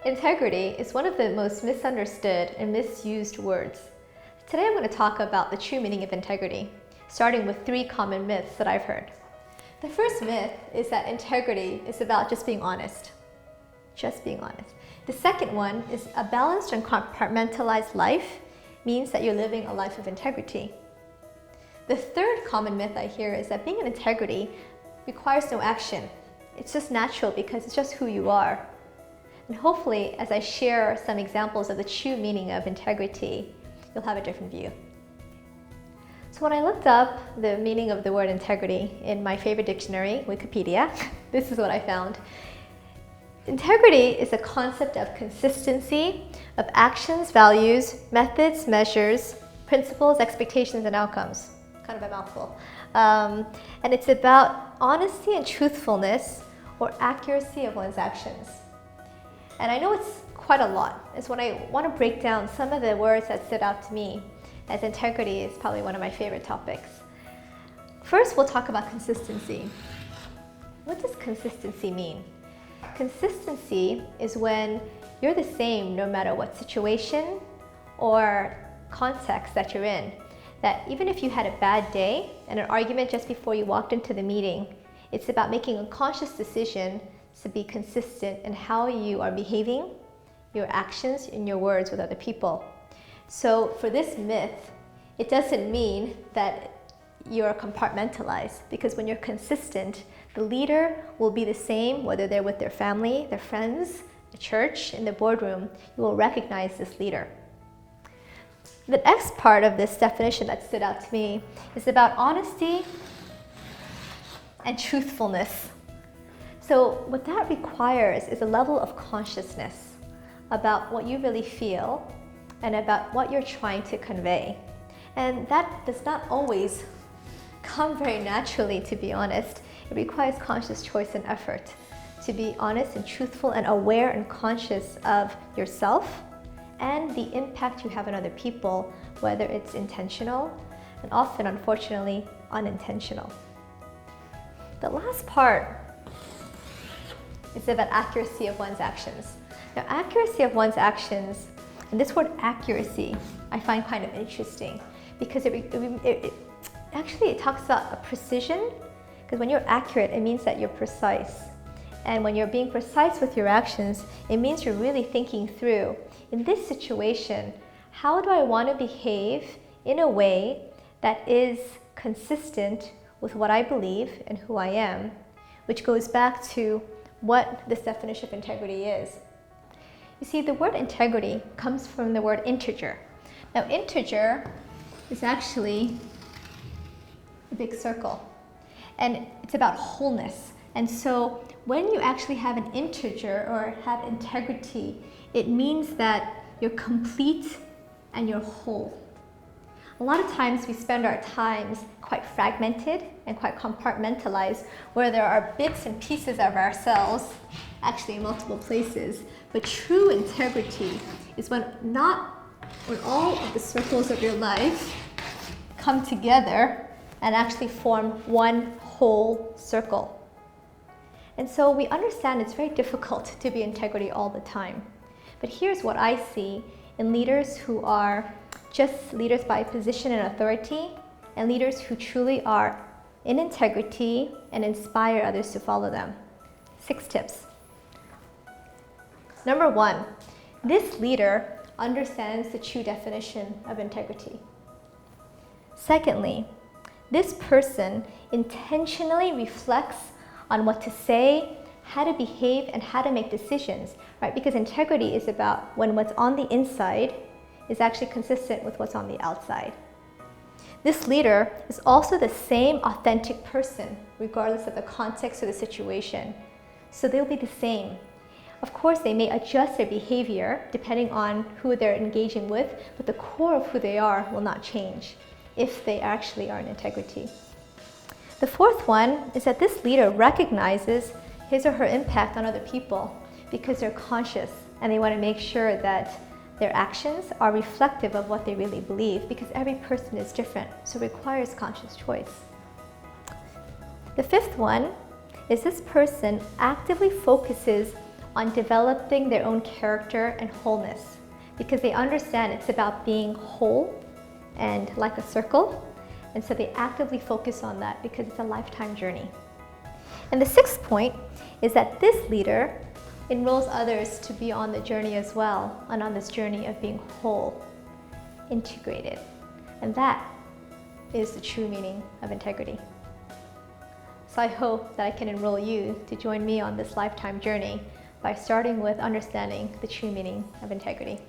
Integrity is one of the most misunderstood and misused words. Today I'm going to talk about the true meaning of integrity, starting with 3 common myths that I've heard. The first myth is that integrity is about just being honest. Just being honest. The second one is a balanced and compartmentalized life means that you're living a life of integrity. The third common myth I hear is that being in integrity requires no action. It's just natural because it's just who you are. And hopefully, as I share some examples of the true meaning of integrity, you'll have a different view. So when I looked up the meaning of the word integrity in my favorite dictionary, Wikipedia, this is what I found. Integrity is a concept of consistency of actions, values, methods, measures, principles, expectations, and outcomes. Kind of a mouthful. And it's about honesty and truthfulness or accuracy of one's actions. And I know it's quite a lot. It's when I want to break down some of the words that stood out to me, as integrity is probably one of my favorite topics. First, we'll talk about consistency. What does consistency mean? Consistency is when you're the same no matter what situation or context that you're in. That even if you had a bad day and an argument just before you walked into the meeting, it's about making a conscious decision to be consistent in how you are behaving, your actions, and your words with other people. So for this myth, it doesn't mean that you're compartmentalized, because when you're consistent, the leader will be the same whether they're with their family, their friends, the church, in the boardroom. You will recognize this leader. The next part of this definition that stood out to me is about honesty and truthfulness. So what that requires is a level of consciousness about what you really feel and about what you're trying to convey. And that does not always come very naturally, to be honest. It requires conscious choice and effort to be honest and truthful and aware and conscious of yourself and the impact you have on other people, whether it's intentional and often, unfortunately, unintentional. The last part is about accuracy of one's actions. Now, accuracy of one's actions, and this word accuracy, I find kind of interesting because it actually talks about a precision, because when you're accurate, it means that you're precise. And when you're being precise with your actions, it means you're really thinking through, in this situation, how do I want to behave in a way that is consistent with what I believe and who I am, which goes back to what this definition of integrity is. You see, the word integrity comes from the word integer. Now, integer is actually a big circle, and it's about wholeness. And so when you actually have an integer or have integrity, it means that you're complete and you're whole. A lot of times we spend our times quite fragmented and quite compartmentalized, where there are bits and pieces of ourselves, actually in multiple places. But true integrity is when all of the circles of your life come together and actually form one whole circle. And so we understand it's very difficult to be integrity all the time. But here's what I see in leaders who are just leaders by position and authority, and leaders who truly are in integrity and inspire others to follow them. 6 tips. Number 1, this leader understands the true definition of integrity. Secondly, this person intentionally reflects on what to say, how to behave, and how to make decisions, right? Because integrity is about when what's on the inside is actually consistent with what's on the outside. This leader is also the same authentic person, regardless of the context or the situation. So they'll be the same. Of course, they may adjust their behavior depending on who they're engaging with, but the core of who they are will not change if they actually are in integrity. The fourth one is that this leader recognizes his or her impact on other people because they're conscious and they want to make sure that their actions are reflective of what they really believe, because every person is different, so it requires conscious choice. The fifth one is this person actively focuses on developing their own character and wholeness, because they understand it's about being whole and like a circle, and so they actively focus on that because it's a lifetime journey. And the sixth point is that this leader enrolls others to be on the journey as well, and on this journey of being whole, integrated. And that is the true meaning of integrity. So I hope that I can enroll you to join me on this lifetime journey by starting with understanding the true meaning of integrity.